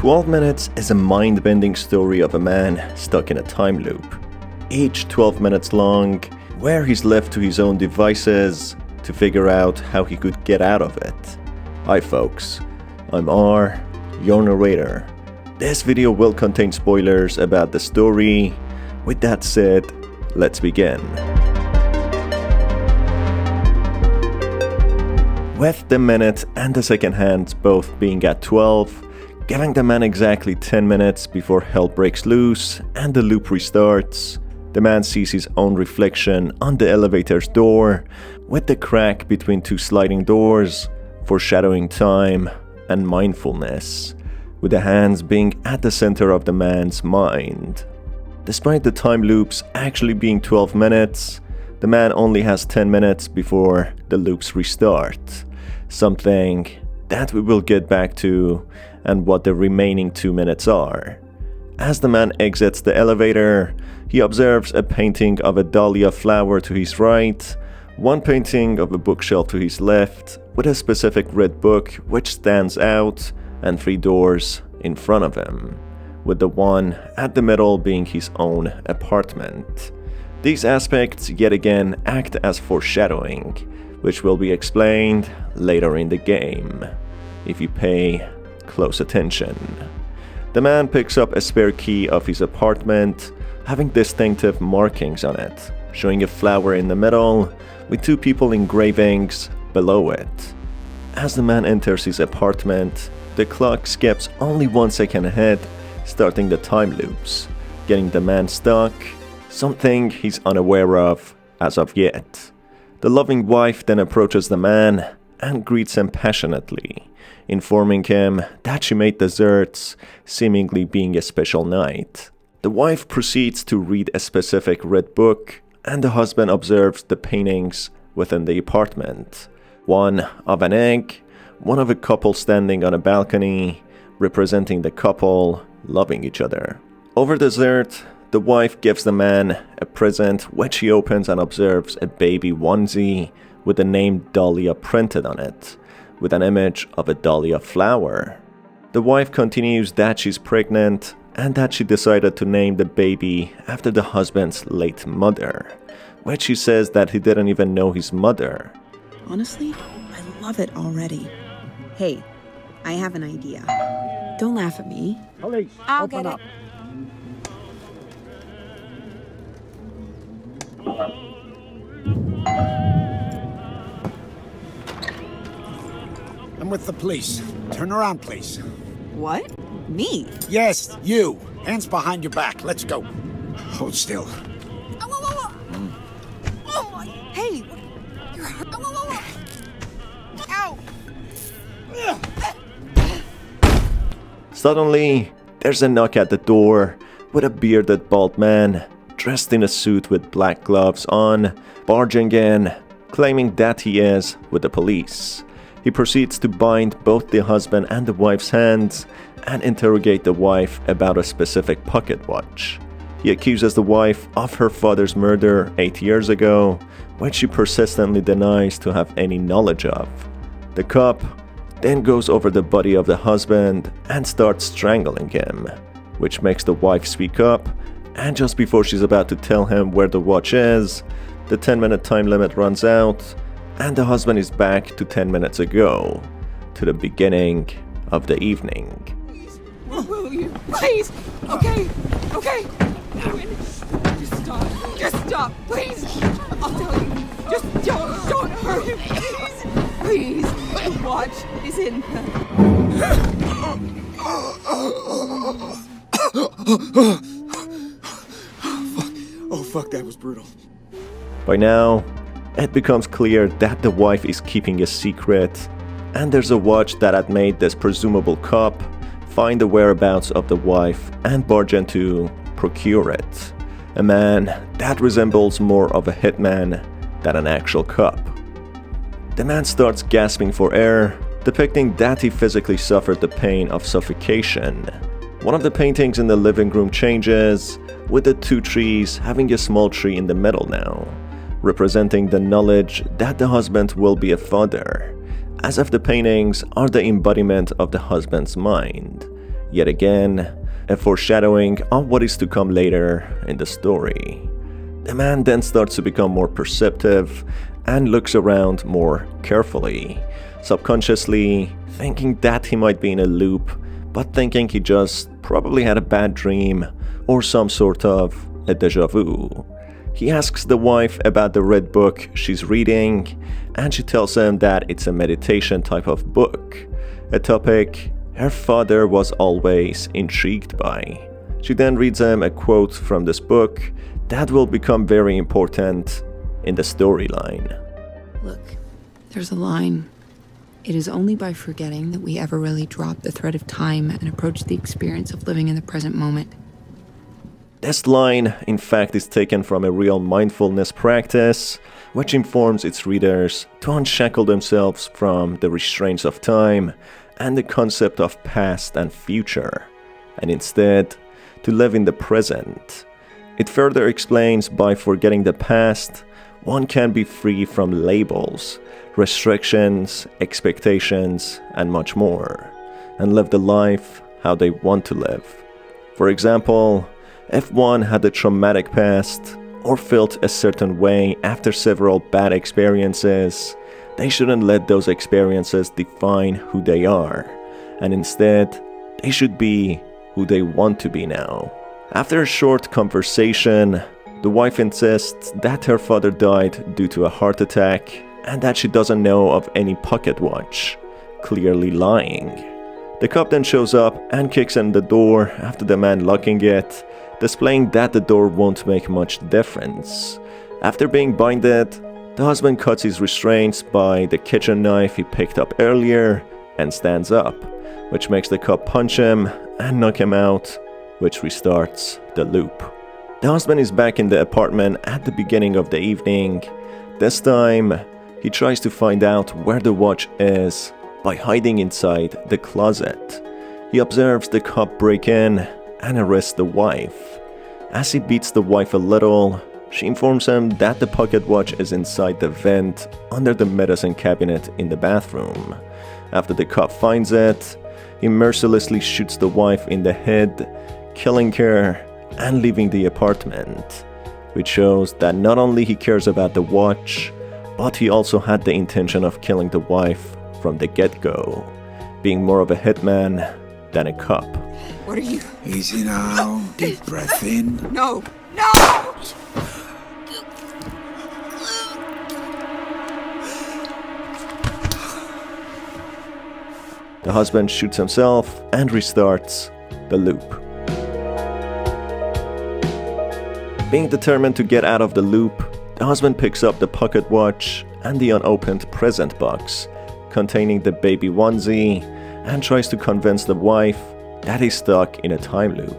12 minutes is a mind-bending story of a man stuck in a time loop, each 12 minutes long, where he's left to his own devices to figure out how he could get out of it. Hi folks, I'm R, your narrator. This video will contain spoilers about the story. With that said, let's begin. With the minute and the second hands both being at 12, giving the man exactly 10 minutes before hell breaks loose and the loop restarts, the man sees his own reflection on the elevator's door, with the crack between two sliding doors, foreshadowing time and mindfulness, with the hands being at the center of the man's mind. Despite the time loops actually being 12 minutes, the man only has 10 minutes before the loops restart, something that we will get back to and what the remaining 2 minutes are. As the man exits the elevator, he observes a painting of a dahlia flower to his right, one painting of a bookshelf to his left, with a specific red book which stands out, and 3 doors in front of him, with the one at the middle being his own apartment. These aspects yet again act as foreshadowing, which will be explained later in the game, if you pay close attention. The man picks up a spare key of his apartment, having distinctive markings on it, showing a flower in the middle, with 2 people engravings below it. As the man enters his apartment, the clock skips only 1 second ahead, starting the time loops, getting the man stuck, something he's unaware of as of yet. The loving wife then approaches the man and greets him passionately, informing him that she made desserts, seemingly being a special night. The wife proceeds to read a specific red book, and the husband observes the paintings within the apartment. One of an egg, one of a couple standing on a balcony, representing the couple loving each other. Over dessert, the wife gives the man a present which he opens and observes a baby onesie with the name Dahlia printed on it, with an image of a dahlia flower. The wife continues that she's pregnant and that she decided to name the baby after the husband's late mother, which she says that he didn't even know his mother. Honestly, I love it already. Hey, I have an idea. Don't laugh at me. Police, I'll open get up. I'm with the police. Turn around, please. What? Me? Yes, you. Hands behind your back. Let's go. Hold still. Oh my! Hey! You're hurt. Ow! Suddenly, there's a knock at the door, with a bearded bald man, dressed in a suit with black gloves on, barging in, claiming that he is with the police. He proceeds to bind both the husband and the wife's hands and interrogate the wife about a specific pocket watch. He accuses the wife of her father's murder 8 years ago, which she persistently denies to have any knowledge of. The cop then goes over the body of the husband and starts strangling him, which makes the wife speak up, and just before she's about to tell him where the watch is, the 10-minute time limit runs out, and the husband is back to 10 minutes ago, to the beginning of the evening. Please, will you? Please! Okay, okay. Just stop. Just stop, please. I'll tell you. Just don't hurt him, please. Please. The watch is in. Oh, fuck, that was brutal. By now, it becomes clear that the wife is keeping a secret, and there's a watch that had made this presumable cop find the whereabouts of the wife and barge in to procure it. A man that resembles more of a hitman than an actual cop. The man starts gasping for air, depicting that he physically suffered the pain of suffocation. One of the paintings in the living room changes, with the 2 trees having a small tree in the middle now, representing the knowledge that the husband will be a father, as if the paintings are the embodiment of the husband's mind. Yet again, a foreshadowing of what is to come later in the story. The man then starts to become more perceptive and looks around more carefully, subconsciously thinking that he might be in a loop, but thinking he just probably had a bad dream or some sort of a deja vu. He asks the wife about the red book she's reading, and she tells him that it's a meditation type of book, a topic her father was always intrigued by. She then reads him a quote from this book that will become very important in the storyline. Look, there's a line. It is only by forgetting that we ever really drop the thread of time and approach the experience of living in the present moment. This line, in fact, is taken from a real mindfulness practice, which informs its readers to unshackle themselves from the restraints of time and the concept of past and future, and instead to live in the present. It further explains by forgetting the past, one can be free from labels, restrictions, expectations, and much more, and live the life how they want to live. For example, if one had a traumatic past or felt a certain way after several bad experiences, they shouldn't let those experiences define who they are, and instead, they should be who they want to be now. After a short conversation, the wife insists that her father died due to a heart attack and that she doesn't know of any pocket watch, clearly lying. The cop then shows up and kicks in the door after the man locking it, displaying that the door won't make much difference. After being binded, the husband cuts his restraints by the kitchen knife he picked up earlier and stands up, which makes the cop punch him and knock him out, which restarts the loop. The husband is back in the apartment at the beginning of the evening. This time, he tries to find out where the watch is by hiding inside the closet. He observes the cop break in and arrest the wife. As he beats the wife a little, she informs him that the pocket watch is inside the vent under the medicine cabinet in the bathroom. After the cop finds it, he mercilessly shoots the wife in the head, killing her and leaving the apartment, which shows that not only he cares about the watch, but he also had the intention of killing the wife from the get-go, being more of a hitman than a cop. What are you? Easy now. Deep breath in. No! No! The husband shoots himself and restarts the loop. Being determined to get out of the loop, the husband picks up the pocket watch and the unopened present box containing the baby onesie and tries to convince the wife that he's stuck in a time loop.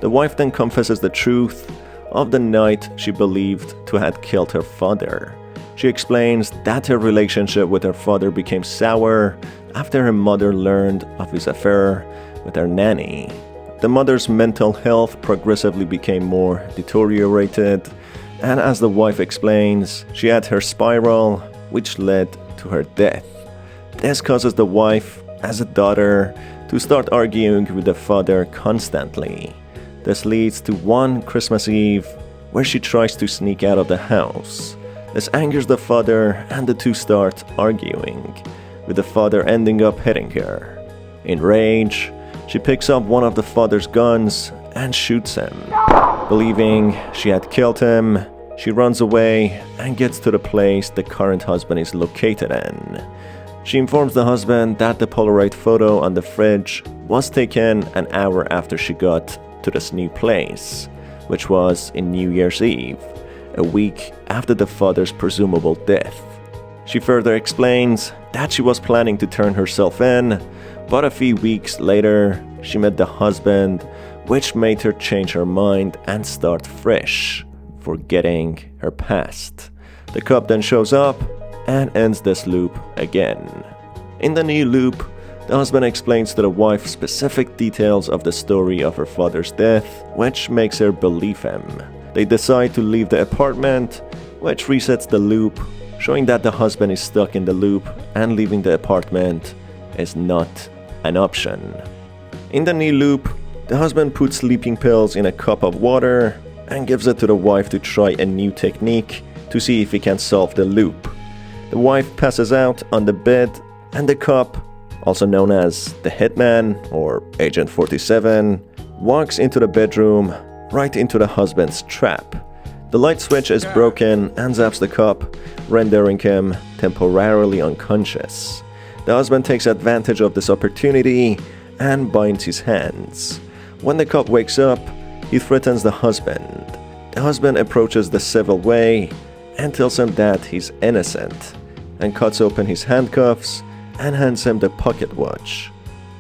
The wife then confesses the truth of the night she believed to have killed her father. She explains that her relationship with her father became sour after her mother learned of his affair with her nanny. The mother's mental health progressively became more deteriorated, and as the wife explains, she had her spiral, which led to her death. This causes the wife, as a daughter, to start arguing with the father constantly. This leads to one Christmas Eve where she tries to sneak out of the house. This angers the father and the two start arguing, with the father ending up hitting her. In rage, she picks up one of the father's guns and shoots him. Believing she had killed him, she runs away and gets to the place the current husband is located in. She informs the husband that the Polaroid photo on the fridge was taken an hour after she got to this new place, which was in New Year's Eve, a week after the father's presumable death. She further explains that she was planning to turn herself in, but a few weeks later, she met the husband, which made her change her mind and start fresh, forgetting her past. The cop then shows up and ends this loop again. In the new loop, the husband explains to the wife specific details of the story of her father's death, which makes her believe him. They decide to leave the apartment, which resets the loop, showing that the husband is stuck in the loop and leaving the apartment is not an option. In the new loop, the husband puts sleeping pills in a cup of water and gives it to the wife to try a new technique to see if he can solve the loop. The wife passes out on the bed, and the cop, also known as the hitman or Agent 47, walks into the bedroom right into the husband's trap. The light switch is broken and zaps the cop, rendering him temporarily unconscious. The husband takes advantage of this opportunity and binds his hands. When the cop wakes up, he threatens the husband. The husband approaches the civil way and tells him that he's innocent, and cuts open his handcuffs and hands him the pocket watch.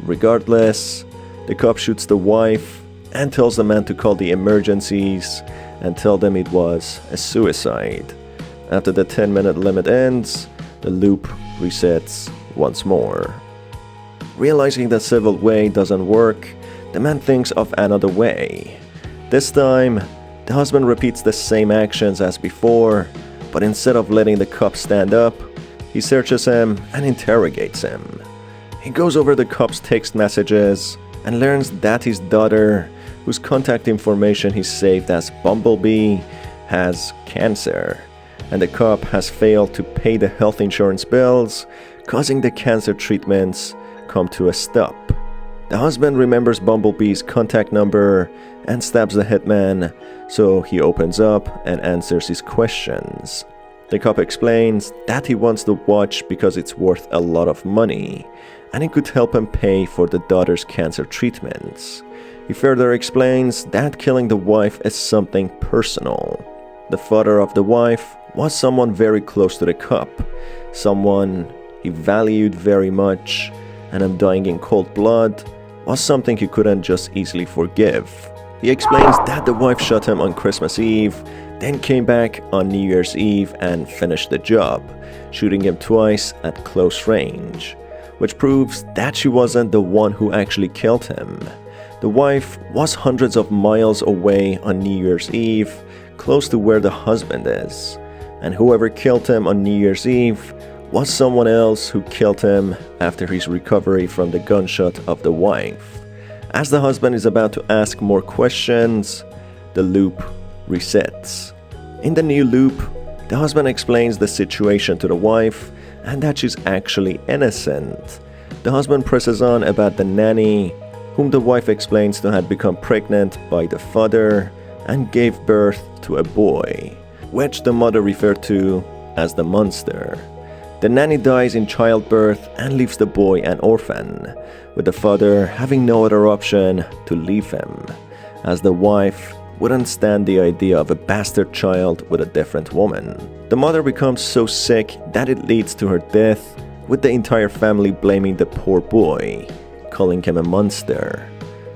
Regardless, the cop shoots the wife and tells the man to call the emergencies and tell them it was a suicide. After the 10-minute limit ends, the loop resets once more. Realizing the civil way doesn't work, the man thinks of another way. This time, the husband repeats the same actions as before, but instead of letting the cop stand up, he searches him and interrogates him. He goes over the cop's text messages and learns that his daughter, whose contact information he saved as Bumblebee, has cancer, and the cop has failed to pay the health insurance bills, causing the cancer treatments come to a stop. The husband remembers Bumblebee's contact number and stabs the hitman, so he opens up and answers his questions. The cop explains that he wants the watch because it's worth a lot of money, and it could help him pay for the daughter's cancer treatments. He further explains that killing the wife is something personal. The father of the wife was someone very close to the cop, someone he valued very much, and him dying in cold blood was something he couldn't just easily forgive. He explains that the wife shot him on Christmas Eve, then came back on New Year's Eve and finished the job, shooting him twice at close range, which proves that she wasn't the one who actually killed him. The wife was hundreds of miles away on New Year's Eve, close to where the husband is, and whoever killed him on New Year's Eve was someone else who killed him after his recovery from the gunshot of the wife. As the husband is about to ask more questions, the loop resets. In the new loop, the husband explains the situation to the wife and that she's actually innocent. The husband presses on about the nanny, whom the wife explains to have become pregnant by the father and gave birth to a boy, which the mother referred to as the monster. The nanny dies in childbirth and leaves the boy an orphan, with the father having no other option to leave him, as the wife wouldn't stand the idea of a bastard child with a different woman. The mother becomes so sick that it leads to her death, with the entire family blaming the poor boy, calling him a monster,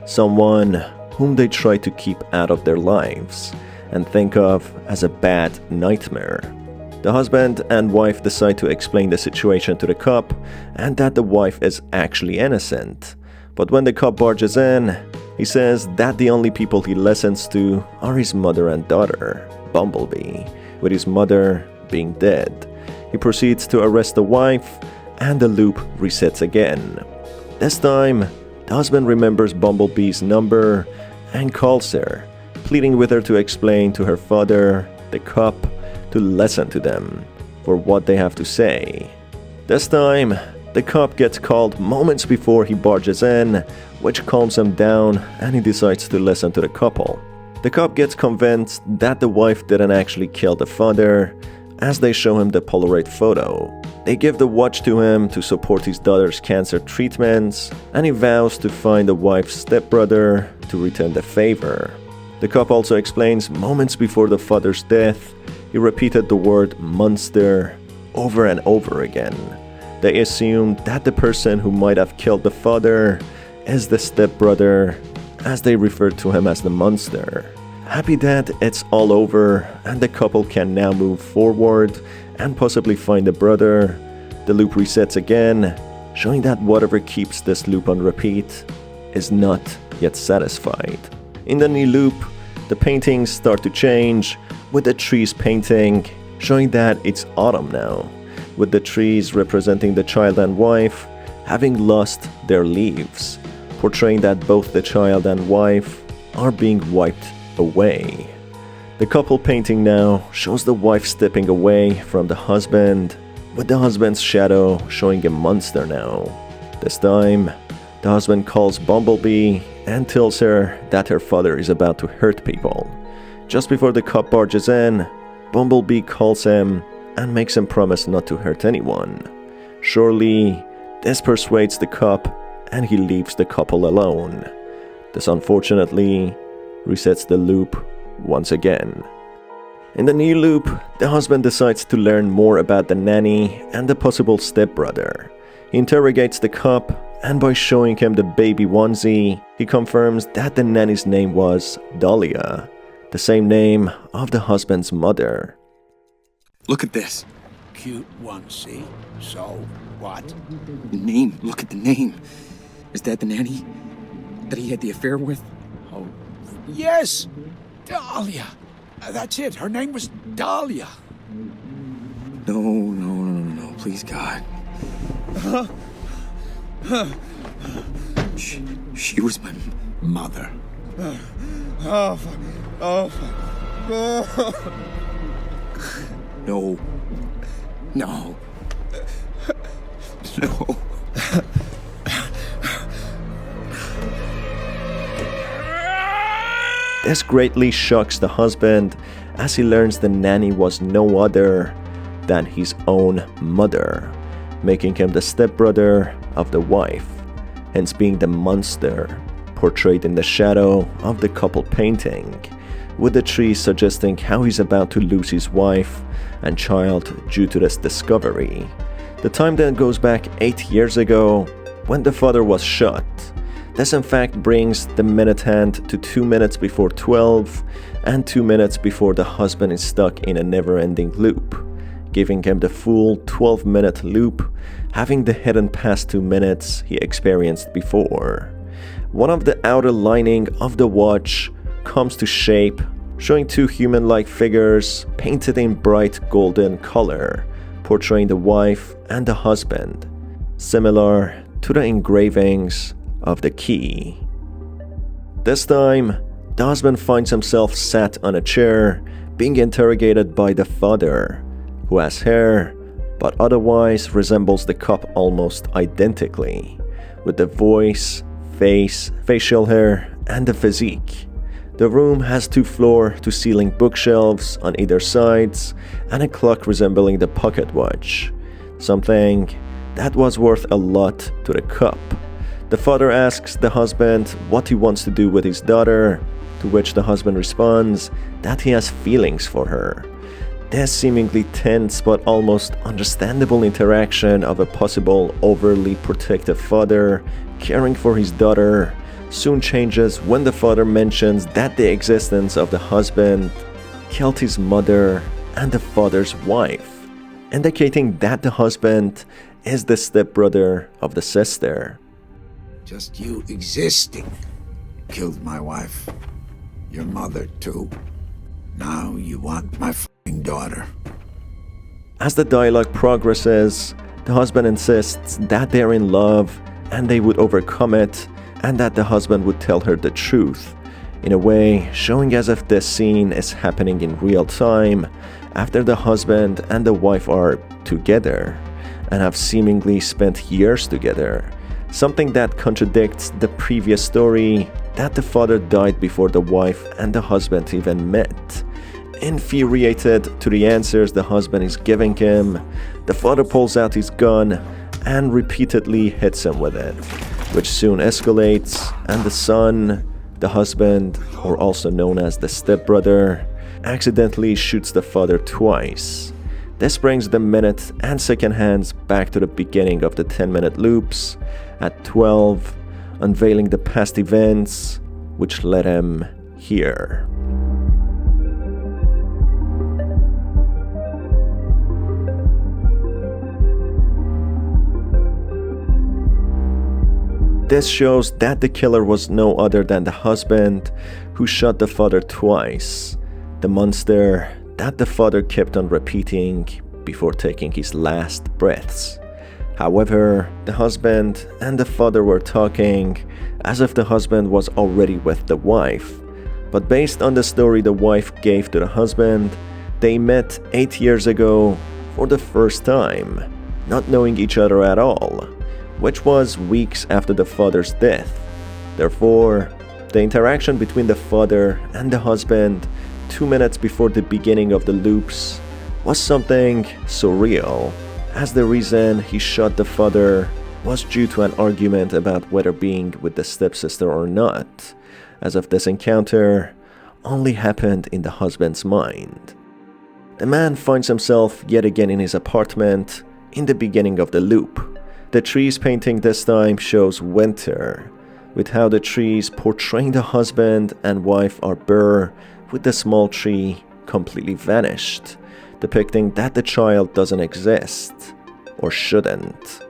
someone whom they try to keep out of their lives and think of as a bad nightmare. The husband and wife decide to explain the situation to the cop and that the wife is actually innocent. But when the cop barges in, he says that the only people he listens to are his mother and daughter, Bumblebee, with his mother being dead. He proceeds to arrest the wife, and the loop resets again. This time, the husband remembers Bumblebee's number and calls her, pleading with her to explain to her father, the cop, to listen to them for what they have to say. This time, the cop gets called moments before he barges in, which calms him down and he decides to listen to the couple. The cop gets convinced that the wife didn't actually kill the father, as they show him the Polaroid photo. They give the watch to him to support his daughter's cancer treatments, and he vows to find the wife's stepbrother to return the favor. The cop also explains moments before the father's death, he repeated the word monster over and over again. They assumed that the person who might have killed the father is the stepbrother, as they referred to him as the monster. Happy that it's all over and the couple can now move forward and possibly find the brother, the loop resets again, showing that whatever keeps this loop on repeat is not yet satisfied. In the new loop, the paintings start to change, with the trees painting, showing that it's autumn now, with the trees representing the child and wife having lost their leaves, portraying that both the child and wife are being wiped away. The couple painting now shows the wife stepping away from the husband, with the husband's shadow showing a monster now. This time, the husband calls Bumblebee and tells her that her father is about to hurt people. Just before the cop barges in, Bumblebee calls him and makes him promise not to hurt anyone. Surely, this persuades the cop and he leaves the couple alone. This unfortunately resets the loop once again. In the new loop, the husband decides to learn more about the nanny and the possible stepbrother. He interrogates the cop, and by showing him the baby onesie, he confirms that the nanny's name was Dahlia, the same name of the husband's mother. Look at this. Cute onesie. So, what? The name. Look at the name. Is that the nanny that he had the affair with? Oh, yes! Dahlia! That's it. Her name was Dahlia. No. Please, God. She was my Mother. No. No. This greatly shocks the husband as he learns the nanny was no other than his own mother, making him the stepbrother of the wife, hence being the monster portrayed in the shadow of the couple painting, with the tree suggesting how he's about to lose his wife and child due to this discovery. The time then goes back 8 years ago when the father was shot. This in fact brings the minute hand to 2 minutes before 12 and 2 minutes before the husband is stuck in a never-ending loop, giving him the full 12-minute loop, having the hidden past 2 minutes he experienced before. One of the outer lining of the watch comes to shape, showing two human-like figures painted in bright golden color, portraying the wife and the husband, similar to the engravings of the key. This time, the husband finds himself sat on a chair, being interrogated by the father, who has hair, but otherwise resembles the cop almost identically, with the voice, face, facial hair, and the physique. The room has 2 floor-to-ceiling bookshelves on either sides, and a clock resembling the pocket watch, something that was worth a lot to the cop. The father asks the husband what he wants to do with his daughter, to which the husband responds that he has feelings for her. This seemingly tense but almost understandable interaction of a possible overly protective father caring for his daughter soon changes when the father mentions that the existence of the husband killed his mother and the father's wife, indicating that the husband is the stepbrother of the sister. Just you existing killed my wife. Your mother, too. Now you want my f***ing daughter. As the dialogue progresses, the husband insists that they're in love and they would overcome it, and that the husband would tell her the truth, in a way showing as if this scene is happening in real time after the husband and the wife are together and have seemingly spent years together, something that contradicts the previous story that the father died before the wife and the husband even met. Infuriated to the answers the husband is giving him, the father pulls out his gun and repeatedly hits him with it, which soon escalates, and the son, the husband, or also known as the stepbrother, accidentally shoots the father twice. This brings the minute and second hands back to the beginning of the 10-minute loops at 12, unveiling the past events which led him here. This shows that the killer was no other than the husband who shot the father twice, the monster that the father kept on repeating before taking his last breaths. However, the husband and the father were talking as if the husband was already with the wife. But based on the story the wife gave to the husband, they met 8 years ago for the first time, not knowing each other at all, which was weeks after the father's death. Therefore, the interaction between the father and the husband 2 minutes before the beginning of the loops was something surreal, as the reason he shot the father was due to an argument about whether being with the stepsister or not, as if this encounter only happened in the husband's mind. The man finds himself yet again in his apartment in the beginning of the loop. The trees painting this time shows winter, with how the trees portraying the husband and wife are bare, with the small tree completely vanished, depicting that the child doesn't exist, or shouldn't.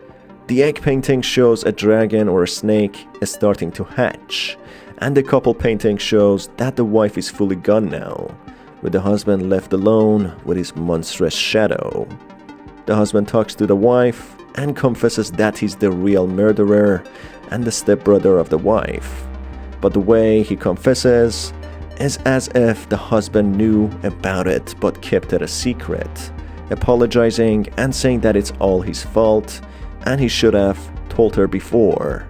The egg painting shows a dragon or a snake is starting to hatch, and the couple painting shows that the wife is fully gone now, with the husband left alone with his monstrous shadow. The husband talks to the wife and confesses that he's the real murderer and the stepbrother of the wife. But the way he confesses is as if the husband knew about it but kept it a secret, apologizing and saying that it's all his fault and he should have told her before,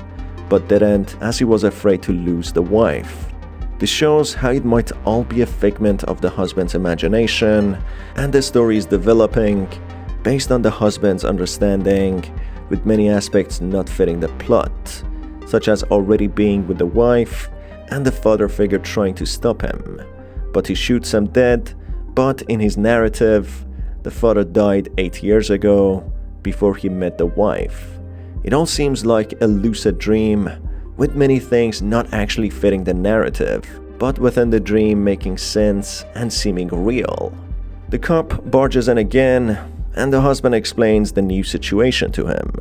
but didn't, as he was afraid to lose the wife. This shows how it might all be a figment of the husband's imagination, and the story is developing based on the husband's understanding, with many aspects not fitting the plot, such as already being with the wife and the father figure trying to stop him, but he shoots him dead. But in his narrative, the father died 8 years ago before he met the wife. It all seems like a lucid dream, with many things not actually fitting the narrative, but within the dream making sense and seeming real. The cop barges in again, and the husband explains the new situation to him.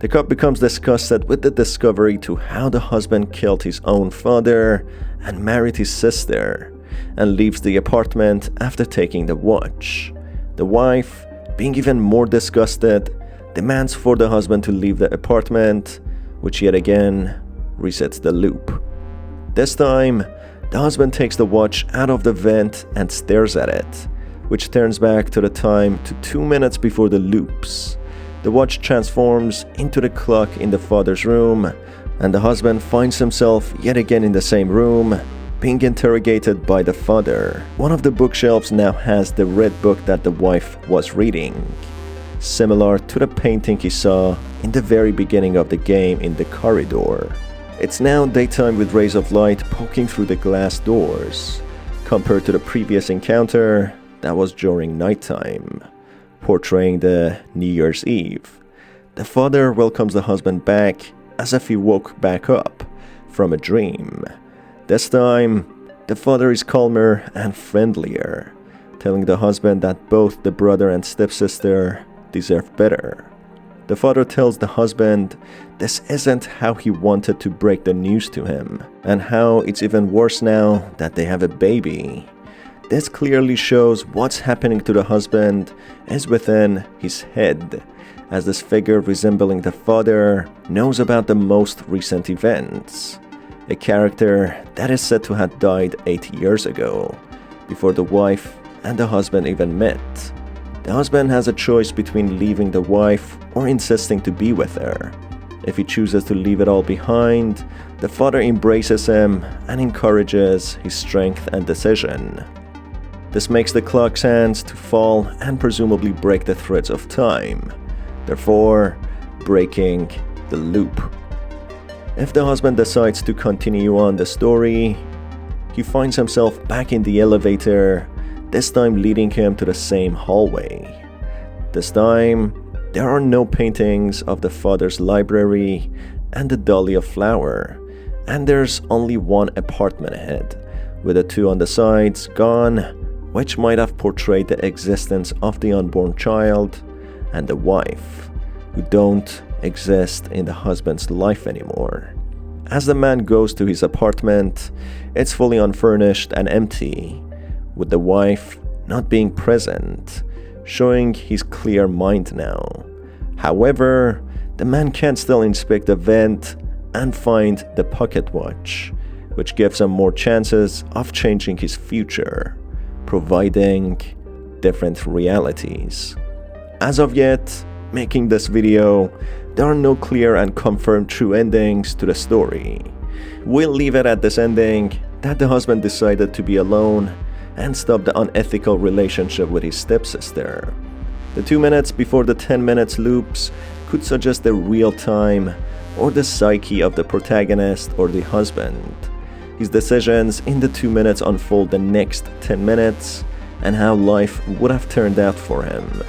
The cop becomes disgusted with the discovery to how the husband killed his own father and married his sister, and leaves the apartment after taking the watch. The wife, being even more disgusted, demands for the husband to leave the apartment, which yet again resets the loop. This time, the husband takes the watch out of the vent and stares at it, which turns back to the time to 2 minutes before the loops. The watch transforms into the clock in the father's room, and the husband finds himself yet again in the same room, being interrogated by the father. One of the bookshelves now has the red book that the wife was reading, similar to the painting he saw in the very beginning of the game in the corridor. It's now daytime with rays of light poking through the glass doors, compared to the previous encounter that was during nighttime, portraying the New Year's Eve. The father welcomes the husband back as if he woke back up from a dream. This time, the father is calmer and friendlier, telling the husband that both the brother and stepsister deserve better. The father tells the husband this isn't how he wanted to break the news to him, and how it's even worse now that they have a baby. This clearly shows what's happening to the husband is within his head, as this figure resembling the father knows about the most recent events. A character that is said to have died 8 years ago, before the wife and the husband even met. The husband has a choice between leaving the wife or insisting to be with her. If he chooses to leave it all behind, the father embraces him and encourages his strength and decision. This makes the clock's hands to fall and presumably break the threads of time, therefore breaking the loop. If the husband decides to continue on the story, he finds himself back in the elevator, this time leading him to the same hallway. This time, there are no paintings of the father's library and the dahlia flower, and there's only one apartment ahead, with the two on the sides gone, which might have portrayed the existence of the unborn child and the wife, who don't exist in the husband's life anymore. As the man goes to his apartment, it's fully unfurnished and empty, with the wife not being present, showing his clear mind now. However, the man can still inspect the vent and find the pocket watch, which gives him more chances of changing his future, providing different realities. As of yet, making this video, there are no clear and confirmed true endings to the story. We'll leave it at this ending, that the husband decided to be alone and stop the unethical relationship with his stepsister. The 2 minutes before the 10 minutes loops could suggest the real time or the psyche of the protagonist or the husband. His decisions in the 2 minutes unfold the next 10 minutes and how life would have turned out for him.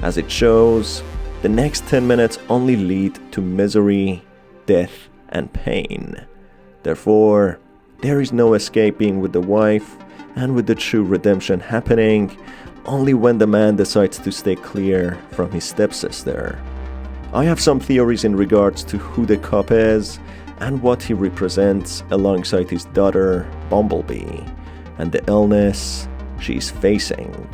As it shows, the next 10 minutes only lead to misery, death, and pain. Therefore, there is no escaping with the wife, and with the true redemption happening only when the man decides to stay clear from his stepsister. I have some theories in regards to who the cop is and what he represents alongside his daughter, Bumblebee, and the illness she is facing.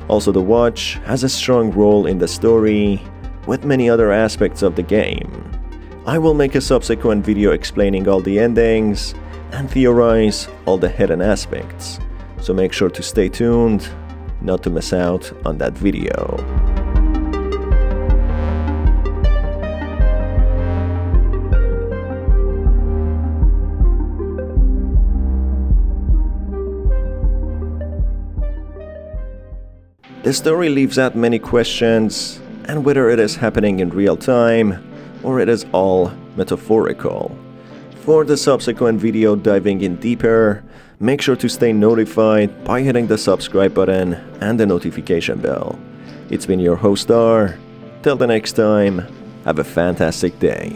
Also, the watch has a strong role in the story, with many other aspects of the game. I will make a subsequent video explaining all the endings and theorize all the hidden aspects, so make sure to stay tuned not to miss out on that video. The story leaves out many questions, and whether it is happening in real time or it is all metaphorical. For the subsequent video diving in deeper, make sure to stay notified by hitting the subscribe button and the notification bell. It's been your host R. Till the next time, have a fantastic day.